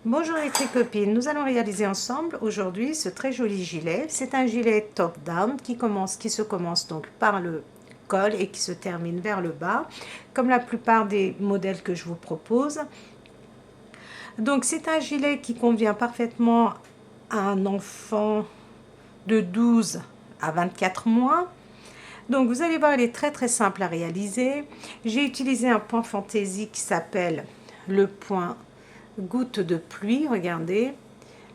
Bonjour les tricopines, nous allons réaliser ensemble aujourd'hui ce très joli gilet. C'est un gilet top-down qui se commence donc par le col et qui se termine vers le bas, comme la plupart des modèles que je vous propose. Donc c'est un gilet qui convient parfaitement à un enfant de 12 à 24 mois. Donc vous allez voir, il est très simple à réaliser. J'ai utilisé un point fantaisie qui s'appelle le point goutte de pluie, regardez.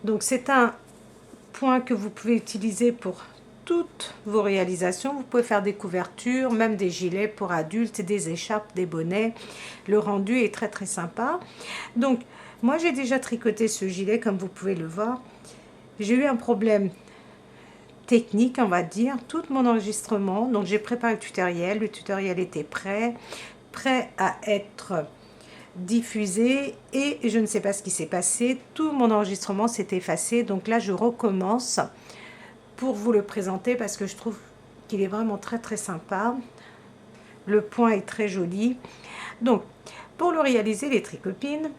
Donc c'est un point que vous pouvez utiliser pour toutes vos réalisations. Vous pouvez faire des couvertures, même des gilets pour adultes, des écharpes, des bonnets. Le rendu est très sympa. Donc moi j'ai déjà tricoté ce gilet comme vous pouvez le voir. J'ai eu un problème technique, on va dire, tout mon enregistrement. Donc j'ai préparé le tutoriel était prêt à être diffusé et je ne sais pas ce qui s'est passé, tout mon enregistrement s'est effacé, donc là je recommence pour vous le présenter parce que je trouve qu'il est vraiment très sympa. Le point est très joli. Donc pour le réaliser les tricopines,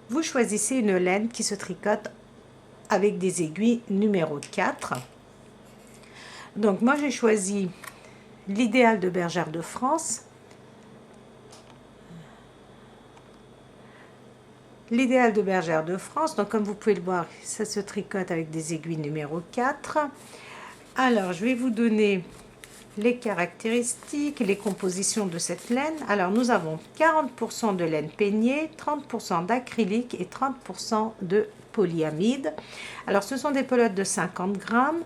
vous choisissez une laine qui se tricote avec des aiguilles numéro 4. Donc moi j'ai choisi l'idéal de Bergère de France. L'idéal de Bergère de France, donc comme vous pouvez le voir, ça se tricote avec des aiguilles numéro 4. Alors, je vais vous donner les caractéristiques, les compositions de cette laine. Alors, nous avons 40% de laine peignée, 30% d'acrylique et 30% de polyamide. Alors, ce sont des pelotes de 50 grammes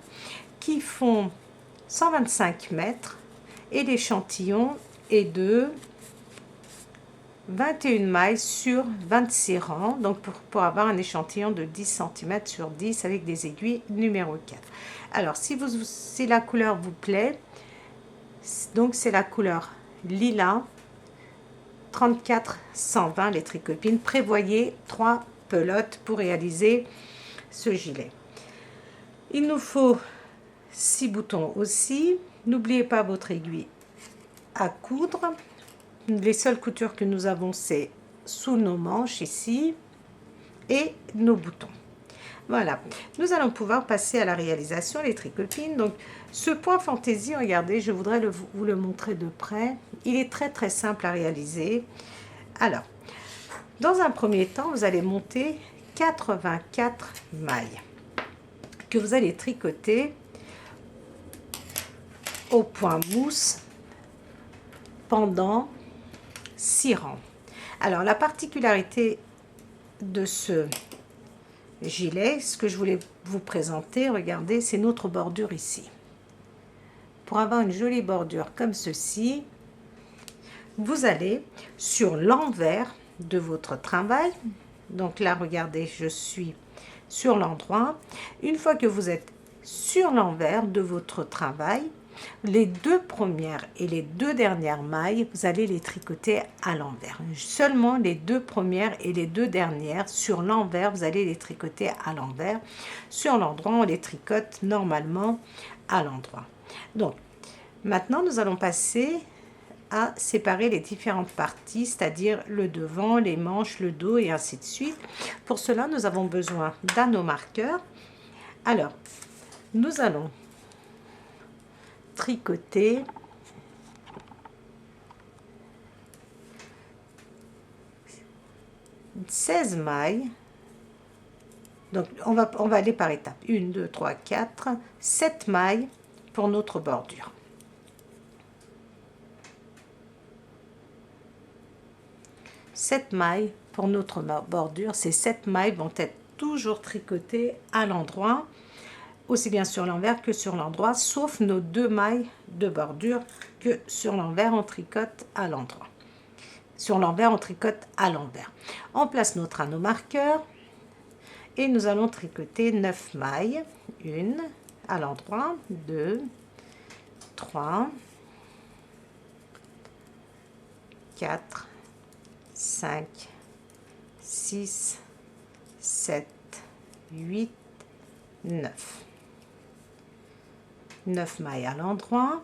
qui font 125 mètres et l'échantillon est de 21 mailles sur 26 rangs, donc pour avoir un échantillon de 10 cm sur 10 avec des aiguilles numéro 4. Alors si la couleur vous plaît, donc c'est la couleur lilas 34 120 les tricopines. Prévoyez 3 pelotes pour réaliser ce gilet. Il nous faut 6 boutons aussi. N'oubliez pas votre aiguille à coudre. Les seules coutures que nous avons, c'est sous nos manches ici et nos boutons. Voilà, nous allons pouvoir passer à la réalisation, les tricopines. Donc, ce point fantaisie, regardez, je voudrais vous le montrer de près. Il est très simple à réaliser. Alors, dans un premier temps, vous allez monter 84 mailles que vous allez tricoter au point mousse pendant 6 rangs. Alors la particularité de ce gilet, ce que je voulais vous présenter, regardez, c'est notre bordure ici. Pour avoir une jolie bordure comme ceci, vous allez sur l'envers de votre travail. Donc là, regardez, je suis sur l'endroit. Une fois que vous êtes sur l'envers de votre travail, les 2 premières et les 2 dernières mailles, vous allez les tricoter à l'envers. Seulement les 2 premières et les 2 dernières sur l'envers, vous allez les tricoter à l'envers. Sur l'endroit, on les tricote normalement à l'endroit. Donc, maintenant, nous allons passer à séparer les différentes parties, c'est-à-dire le devant, les manches, le dos et ainsi de suite. Pour cela, nous avons besoin d'anneaux marqueurs. Alors, nous allons tricoter 16 mailles. Donc on va aller par étapes. 1, 2, 3, 4, 7 mailles pour notre bordure. Sept mailles pour notre bordure. Ces 7 mailles vont être toujours tricotées à l'endroit, aussi bien sur l'envers que sur l'endroit, sauf nos 2 mailles de bordure que sur l'envers on tricote à l'endroit. Sur l'envers on tricote à l'envers. On place notre anneau marqueur et nous allons tricoter 9 mailles. 1 à l'endroit, 2, 3, 4, 5, 6, 7, 8, 9. 9 mailles à l'endroit.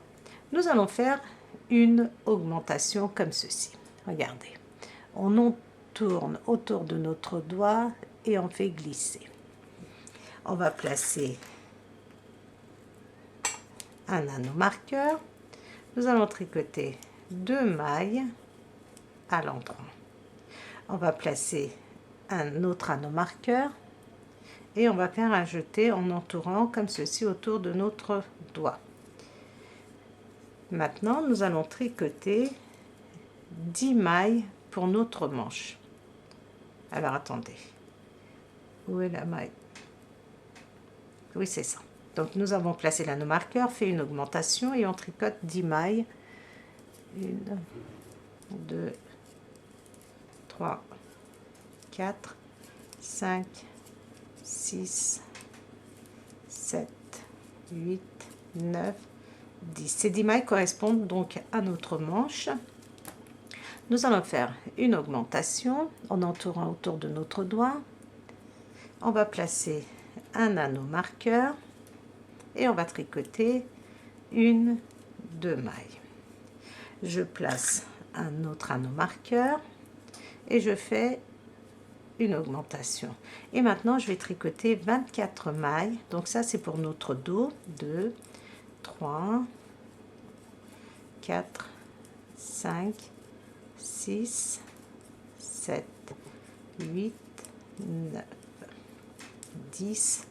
Nous allons faire une augmentation comme ceci. Regardez, on tourne autour de notre doigt et on fait glisser. On va placer un anneau marqueur. Nous allons tricoter 2 mailles à l'endroit. On va placer un autre anneau marqueur et on va faire un jeté en entourant comme ceci autour de notre doigt. Maintenant, nous allons tricoter 10 mailles pour notre manche. Alors, attendez. Où est la maille? Oui, c'est ça. Donc, nous avons placé l'anneau marqueur, fait une augmentation et on tricote 10 mailles. 1, 2, 3, 4, 5, 6, 7, 8, 9, 10. Ces 10 mailles correspondent donc à notre manche. Nous allons faire une augmentation en entourant autour de notre doigt. On va placer un anneau marqueur et on va tricoter 1, 2 mailles. Je place un autre anneau marqueur et je fais une augmentation. Et maintenant, je vais tricoter 24 mailles. Donc ça, c'est pour notre dos. 2, 3, 4, 5, 6, 7, 8, 9, 10,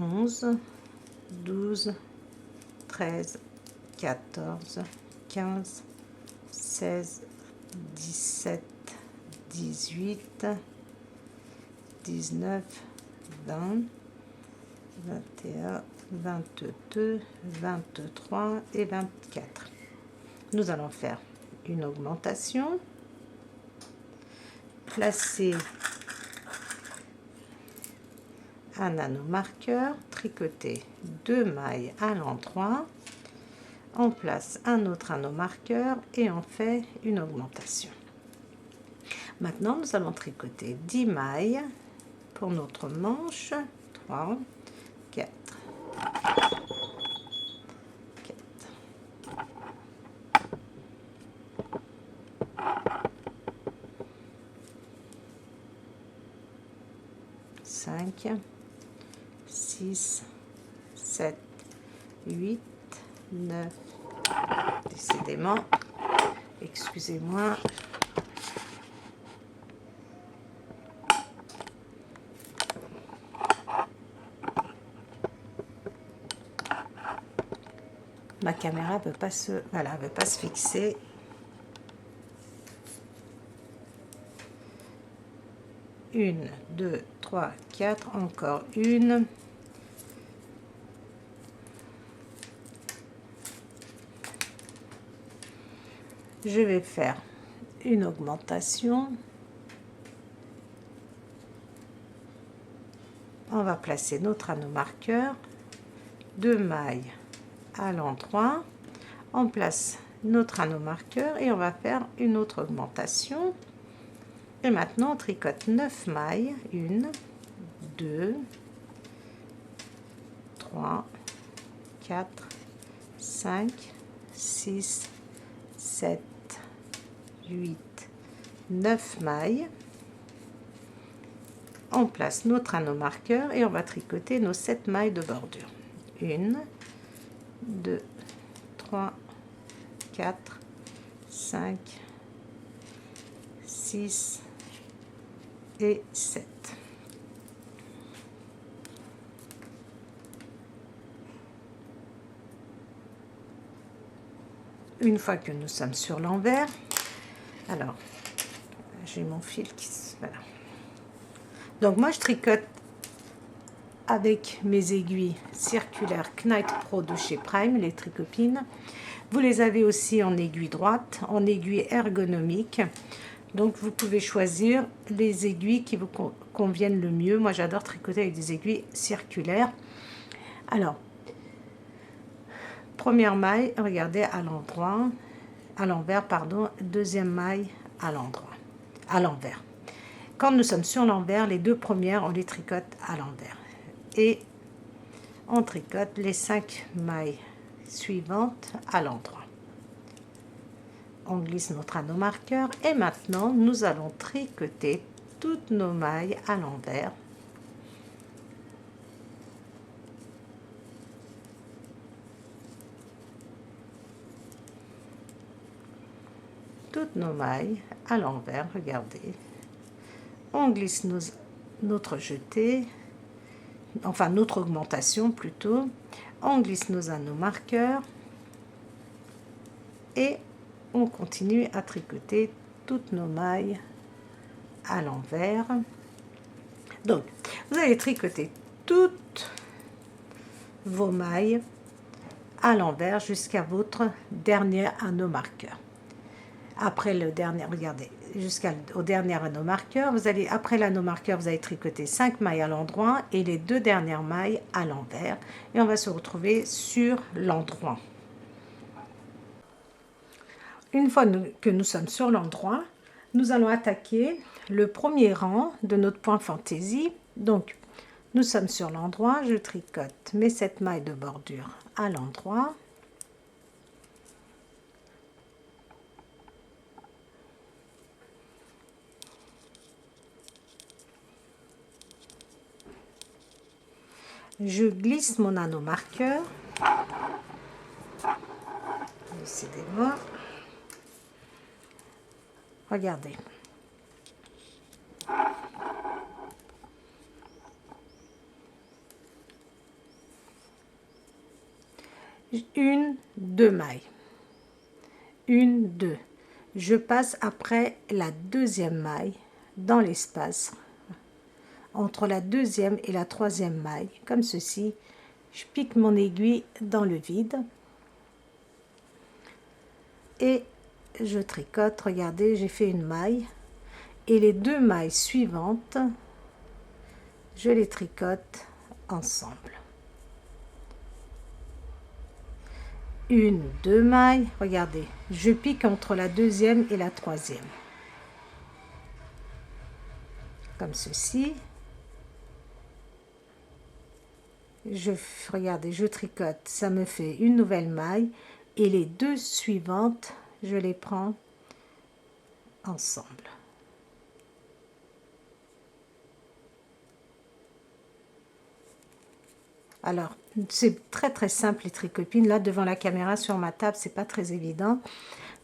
11, 12, 13, 14, 15, 16, 17, 18, 19, 20, 21, 22, 23 et 24. Nous allons faire une augmentation, placer un anneau marqueur, tricoter 2 mailles à l'endroit, on place un autre anneau marqueur et on fait une augmentation. Maintenant, nous allons tricoter 10 mailles pour notre manche. 3, 4, 5, 6, 7, 8, 9. Décidément, excusez-moi. Ma caméra veut pas se, voilà, veut pas se fixer. Une, 2, 3, 4, encore une. Je vais faire une augmentation. On va placer notre anneau marqueur, 2 mailles à l'endroit. On place notre anneau marqueur et on va faire une autre augmentation. Et maintenant, on tricote 9 mailles. 1, 2, 3, 4, 5, 6, 7, 8, 9 mailles. On place notre anneau marqueur et on va tricoter nos 7 mailles de bordure. 1, 2, 3, 4, 5, 6 et 7. Une fois que nous sommes sur l'envers, alors j'ai mon fil qui se... Voilà. Donc moi je tricote avec mes aiguilles circulaires Knight Pro de chez Prime, les tricopines. Vous les avez aussi en aiguille droite, en aiguille ergonomique. Donc vous pouvez choisir les aiguilles qui vous conviennent le mieux. Moi j'adore tricoter avec des aiguilles circulaires. Alors, première maille, regardez à l'endroit, à l'envers, pardon, deuxième maille à l'endroit, à l'envers. Quand nous sommes sur l'envers, les 2 premières, on les tricote à l'envers. Et on tricote les 5 mailles suivantes à l'endroit. On glisse notre anneau marqueur et maintenant nous allons tricoter toutes nos mailles à l'envers. Toutes nos mailles à l'envers, regardez. On glisse notre jeté, enfin notre augmentation plutôt. On glisse nos anneaux marqueurs et on continue à tricoter toutes nos mailles à l'envers. Donc, vous allez tricoter toutes vos mailles à l'envers jusqu'à votre dernier anneau marqueur. Après le dernier, regardez, jusqu'au dernier anneau marqueur, après l'anneau marqueur, vous allez tricoter 5 mailles à l'endroit et les 2 dernières mailles à l'envers. Et on va se retrouver sur l'endroit. Une fois que nous sommes sur l'endroit, nous allons attaquer le premier rang de notre point fantaisie. Donc, nous sommes sur l'endroit, je tricote mes 7 mailles de bordure à l'endroit. Je glisse mon anneau marqueur. Décidément. Regardez. Une, 2 mailles. Une, 2. Je passe après la deuxième maille dans l'espace entre la deuxième et la troisième maille, comme ceci. Je pique mon aiguille dans le vide et je tricote. Regardez, j'ai fait une maille et les 2 mailles suivantes, je les tricote ensemble. Une, 2 mailles, regardez, je pique entre la deuxième et la troisième, comme ceci. Regardez, je tricote, ça me fait une nouvelle maille et les 2 suivantes, je les prends ensemble. Alors, c'est très simple les tricopines. Là, devant la caméra sur ma table, c'est pas très évident.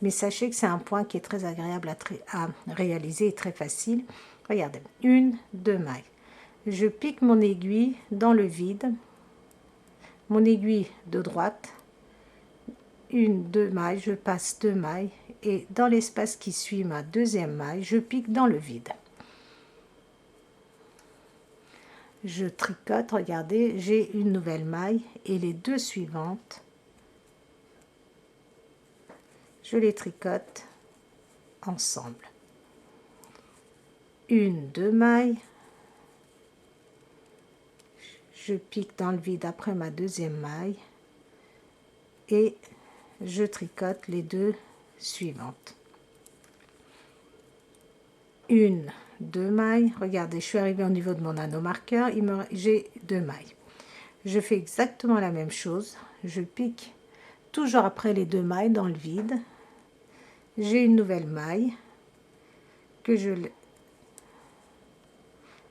Mais sachez que c'est un point qui est très agréable à réaliser et très facile. Regardez, une, 2 mailles. Je pique mon aiguille dans le vide. Mon aiguille de droite. Une, 2 mailles, je passe 2 mailles. Et dans l'espace qui suit ma deuxième maille, je pique dans le vide. Je tricote, regardez, j'ai une nouvelle maille et les 2 suivantes, je les tricote ensemble. Une, 2 mailles, je pique dans le vide après ma deuxième maille et je tricote les 2 suivantes. Une, 2 mailles, regardez, je suis arrivée au niveau de mon anneau marqueur, j'ai 2 mailles. Je fais exactement la même chose, je pique toujours après les 2 mailles dans le vide, j'ai une nouvelle maille que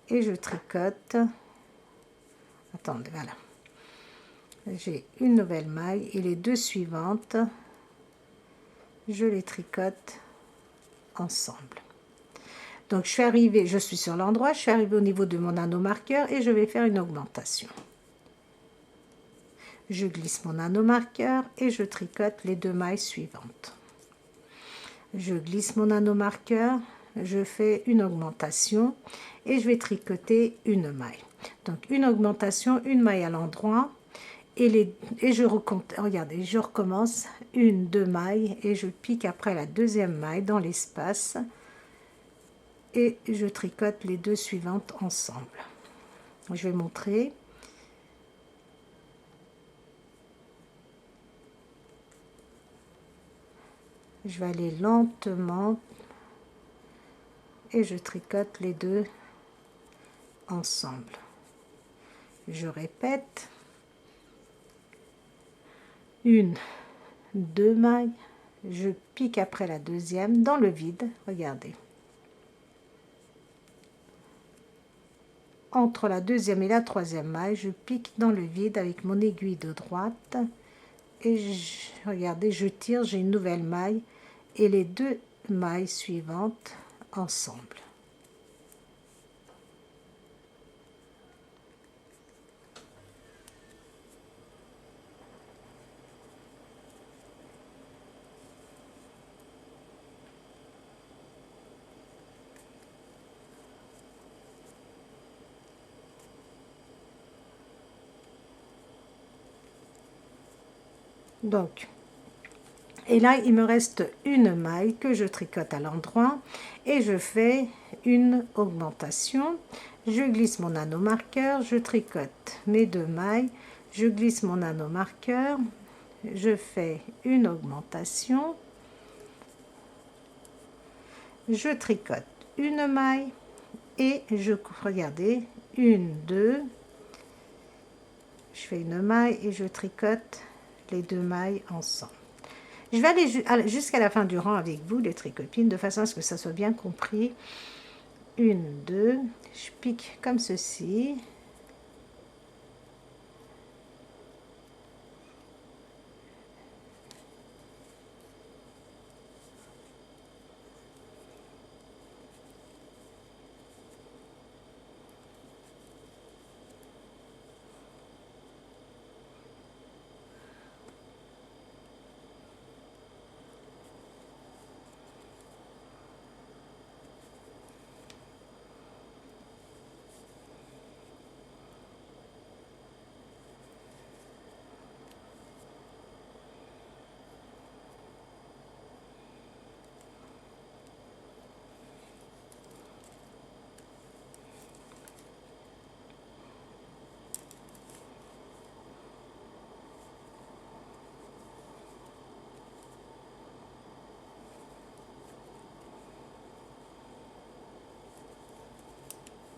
et je tricote. Attendez, voilà, j'ai une nouvelle maille et les 2 suivantes, je les tricote ensemble. Donc je suis sur l'endroit, je suis arrivée au niveau de mon anneau marqueur et je vais faire une augmentation. Je glisse mon anneau marqueur et je tricote les 2 mailles suivantes. Je glisse mon anneau marqueur, je fais une augmentation et je vais tricoter une maille. Donc une augmentation, une maille à l'endroit et je recompte. Regardez, je recommence une, 2 mailles et je pique après la deuxième maille dans l'espace. Et je tricote les 2 suivantes ensemble. Je vais montrer. Je vais aller lentement et je tricote les 2 ensemble. Je répète. Une, 2 mailles, je pique après la deuxième dans le vide, regardez. Entre la deuxième et la troisième maille, je pique dans le vide avec mon aiguille de droite et regardez, je tire, j'ai une nouvelle maille et les deux mailles suivantes ensemble. Donc, et là, il me reste une maille que je tricote à l'endroit et je fais une augmentation. Je glisse mon anneau marqueur, je tricote mes deux mailles, je glisse mon anneau marqueur, je fais une augmentation, je tricote une maille et je regardez, une, deux, je fais une maille et je tricote les deux mailles ensemble. Je vais aller jusqu'à la fin du rang avec vous, les tricopines, de façon à ce que ça soit bien compris. Une, deux, je pique comme ceci.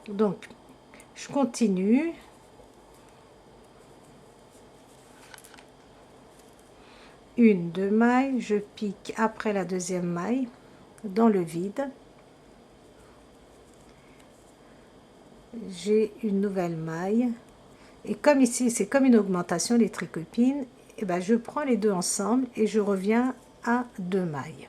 Donc, je continue. Une, deux mailles, je pique après la deuxième maille dans le vide. J'ai une nouvelle maille. Et comme ici, c'est comme une augmentation, les tricopines, et ben je prends les deux ensemble et je reviens à deux mailles.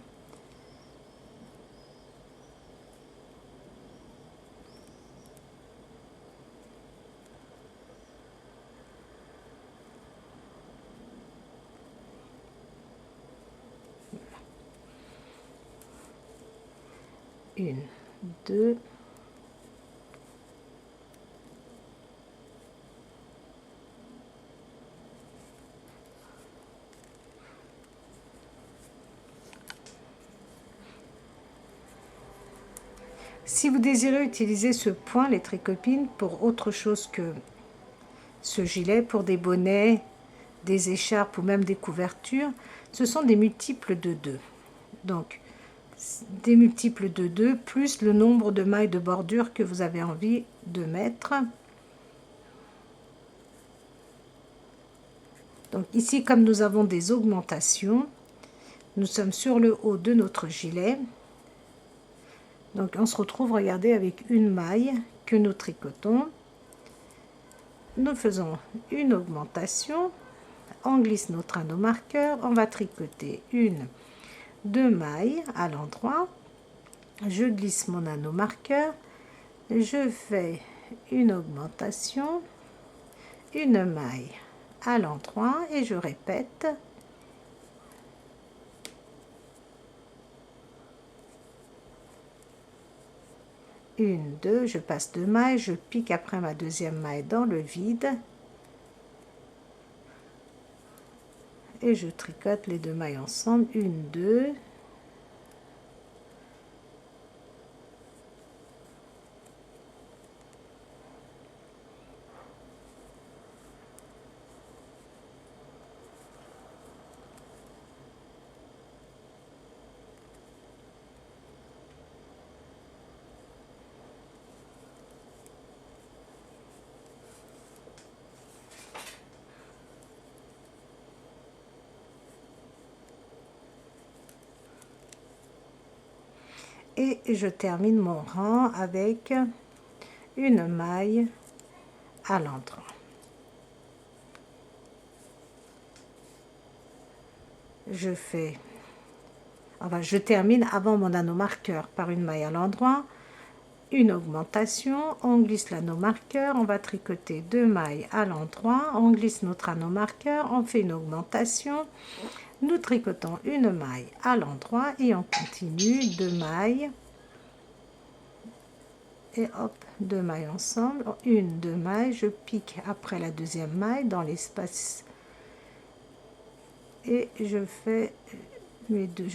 Une, deux, si vous désirez utiliser ce point, les tricopines, pour autre chose que ce gilet, pour des bonnets, des écharpes ou même des couvertures, ce sont des multiples de 2. Donc, des multiples de 2 plus le nombre de mailles de bordure que vous avez envie de mettre. Donc ici, comme nous avons des augmentations, nous sommes sur le haut de notre gilet. Donc on se retrouve, regardez, avec une maille que nous tricotons. Nous faisons une augmentation, on glisse notre anneau marqueur, on va tricoter une, deux mailles à l'endroit. Je glisse mon anneau marqueur, je fais une augmentation, une maille à l'endroit et je répète. Une, deux, je passe deux mailles, je pique après ma deuxième maille dans le vide et je tricote les deux mailles ensemble. Une, deux, et je termine mon rang avec une maille à l'endroit. Je termine avant mon anneau marqueur par une maille à l'endroit, une augmentation, on glisse l'anneau marqueur, on va tricoter 2 mailles à l'endroit, on glisse notre anneau marqueur, on fait une augmentation, nous tricotons une maille à l'endroit et on continue 2 mailles et hop, 2 mailles ensemble, 2 mailles, je pique après la deuxième maille dans l'espace et je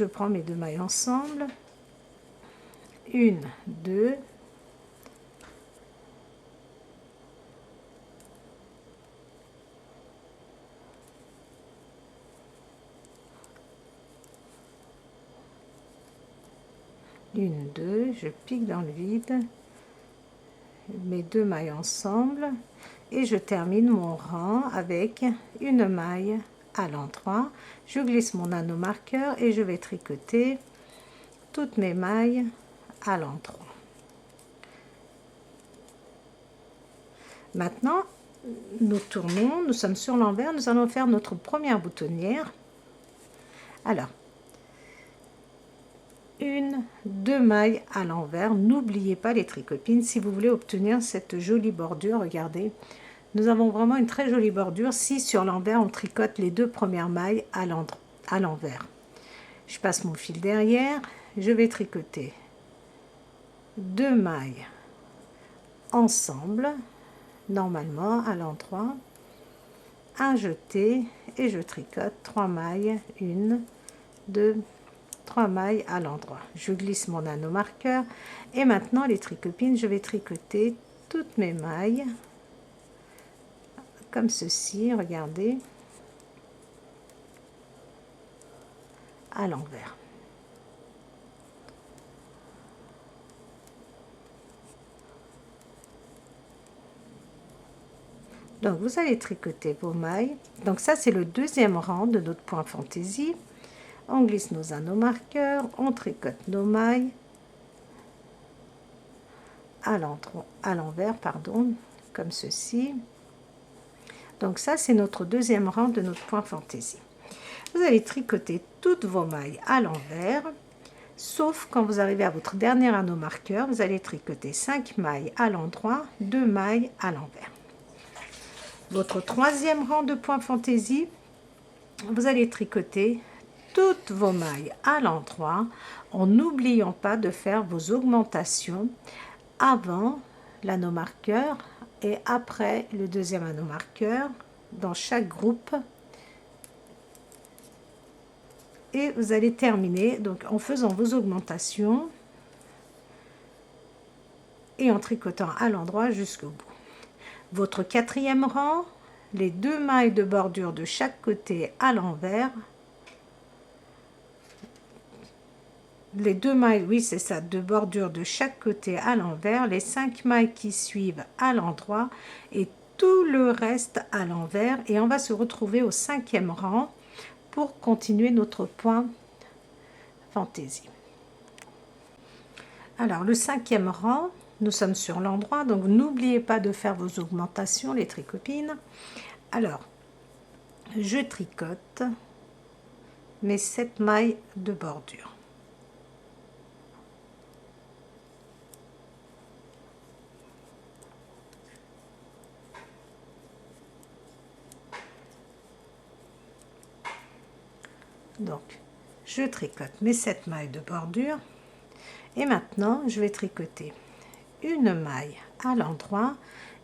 prends mes 2 mailles ensemble, 1, 2, une, 2, je pique dans le vide, mes 2 mailles ensemble et je termine mon rang avec une maille à l'endroit. Je glisse mon anneau marqueur et je vais tricoter toutes mes mailles à l'endroit. Maintenant, nous tournons, nous sommes sur l'envers, nous allons faire notre première boutonnière. Alors, 1, 2 mailles à l'envers, n'oubliez pas les tricopines si vous voulez obtenir cette jolie bordure. Regardez, nous avons vraiment une très jolie bordure si sur l'envers on tricote les 2 premières mailles à l'envers. Je passe mon fil derrière, je vais tricoter 2 mailles ensemble, normalement à l'endroit, un jeté et je tricote 3 mailles, 1, 2, 3 mailles à l'endroit. Je glisse mon anneau marqueur et maintenant les tricopines, je vais tricoter toutes mes mailles comme ceci, regardez, à l'envers. Donc vous allez tricoter vos mailles. Donc ça c'est le deuxième rang de notre point fantaisie. On glisse nos anneaux marqueurs, on tricote nos mailles à l'envers, pardon, comme ceci. Donc ça c'est notre deuxième rang de notre point fantaisie. Vous allez tricoter toutes vos mailles à l'envers, sauf quand vous arrivez à votre dernier anneau marqueur, vous allez tricoter 5 mailles à l'endroit, 2 mailles à l'envers. Votre troisième rang de point fantaisie, vous allez tricoter toutes vos mailles à l'endroit en n'oubliant pas de faire vos augmentations avant l'anneau marqueur et après le deuxième anneau marqueur dans chaque groupe, et vous allez terminer donc en faisant vos augmentations et en tricotant à l'endroit jusqu'au bout. Votre quatrième rang, les 2 mailles de bordure de chaque côté à l'envers, les 2 mailles, oui c'est ça, de bordure de chaque côté à l'envers, les 5 mailles qui suivent à l'endroit et tout le reste à l'envers, et on va se retrouver au 5e rang pour continuer notre point fantaisie. Alors le 5e rang, nous sommes sur l'endroit, donc n'oubliez pas de faire vos augmentations les tricopines. Alors je tricote mes 7 mailles de bordure. Donc je tricote mes 7 mailles de bordure et maintenant je vais tricoter une maille à l'endroit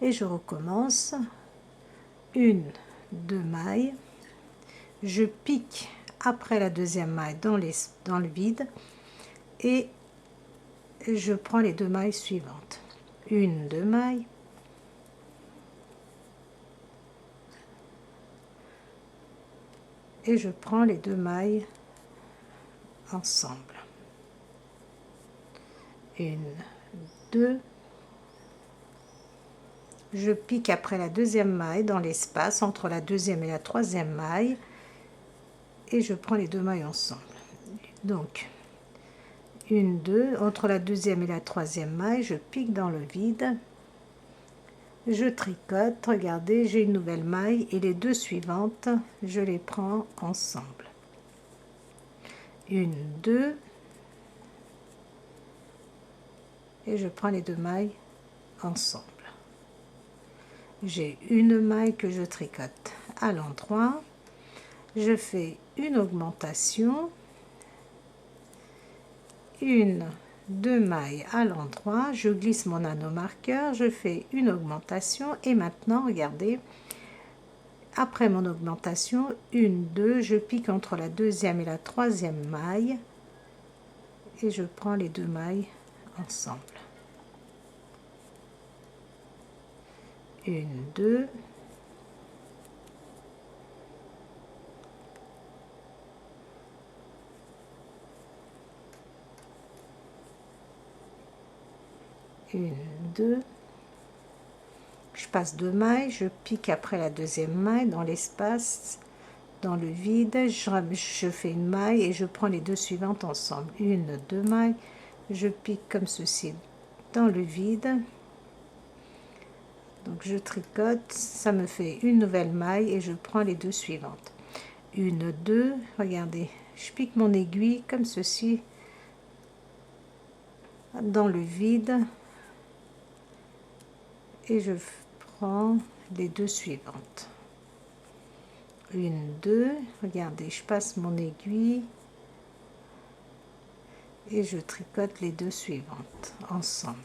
et je recommence 1, 2 mailles, je pique après la deuxième maille dans le vide et je prends les 2 mailles suivantes, 1, 2 mailles, et je prends les 2 mailles ensemble, 1, 2, je pique après la deuxième maille dans l'espace entre la deuxième et la troisième maille et je prends les 2 mailles ensemble, donc 1, 2, entre la deuxième et la troisième maille, je pique dans le vide, je tricote, regardez, j'ai une nouvelle maille et les deux suivantes, je les prends ensemble. 1, 2, et je prends les deux mailles ensemble. J'ai une maille que je tricote à l'endroit, je fais une augmentation, une, deux mailles à l'endroit, je glisse mon anneau marqueur, je fais une augmentation et maintenant regardez, après mon augmentation, 1, 2, je pique entre la deuxième et la troisième maille et je prends les deux mailles ensemble. 1, 2, une, deux, je passe deux mailles, je pique après la deuxième maille dans l'espace, dans le vide, je fais une maille et je prends les deux suivantes ensemble, une, deux mailles, je pique comme ceci dans le vide, donc je tricote, ça me fait une nouvelle maille et je prends les deux suivantes, une, deux, regardez, je pique mon aiguille comme ceci dans le vide et je prends les deux suivantes, une, deux, regardez, je passe mon aiguille et je tricote les deux suivantes ensemble,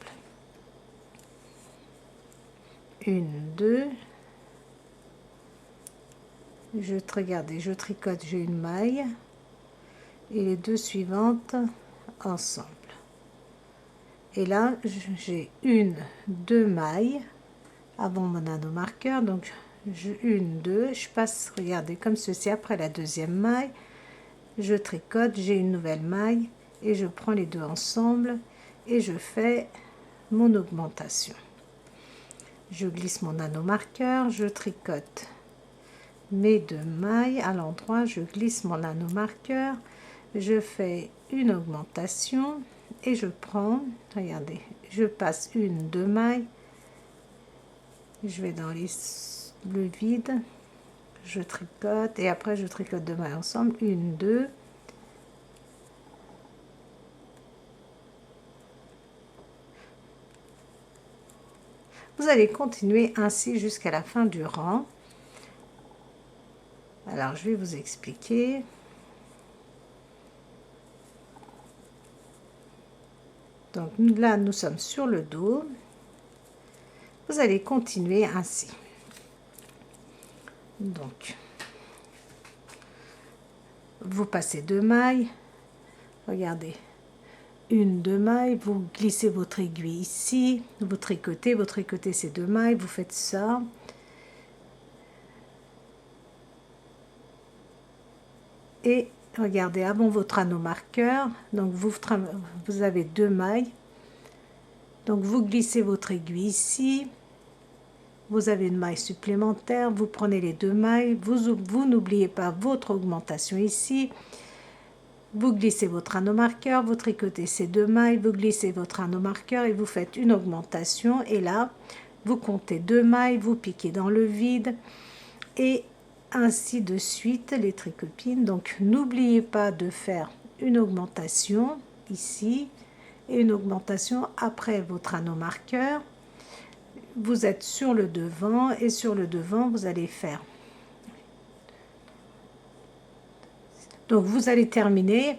une, deux, regardez, je tricote, j'ai une maille et les deux suivantes ensemble, et là j'ai une, deux mailles avant mon anneau marqueur, donc une, deux, je passe, regardez, comme ceci après la deuxième maille, je tricote, j'ai une nouvelle maille et je prends les deux ensemble et je fais mon augmentation, je glisse mon anneau marqueur, je tricote mes deux mailles à l'endroit, je glisse mon anneau marqueur, je fais une augmentation et je prends, regardez, je passe une, deux mailles, je vais dans le vide, je tricote et après je tricote deux mailles ensemble, une, deux, vous allez continuer ainsi jusqu'à la fin du rang. Alors je vais vous expliquer. Donc là nous sommes sur le dos, vous allez continuer ainsi. Donc vous passez deux mailles, regardez, une, deux mailles, vous glissez votre aiguille ici, vous tricotez ces deux mailles, vous faites ça, et regardez, avant votre anneau marqueur, donc vous avez deux mailles, donc vous glissez votre aiguille ici, vous avez une maille supplémentaire, vous prenez les deux mailles, vous n'oubliez pas votre augmentation ici, vous glissez votre anneau marqueur, vous tricotez ces deux mailles, vous glissez votre anneau marqueur et vous faites une augmentation, et là vous comptez deux mailles, vous piquez dans le vide et ainsi de suite les tricopines. Donc n'oubliez pas de faire une augmentation ici et une augmentation après votre anneau marqueur. Vous êtes sur le devant et sur le devant vous allez faire, donc vous allez terminer,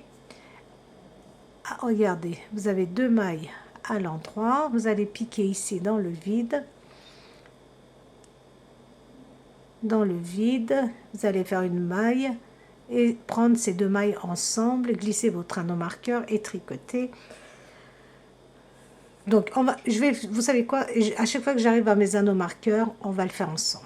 regardez, vous avez deux mailles à l'endroit, vous allez piquer ici dans le vide, vous allez faire une maille et prendre ces deux mailles ensemble, glisser votre anneau marqueur et tricoter. Donc vous savez quoi, à chaque fois que j'arrive à mes anneaux marqueurs, on va le faire ensemble.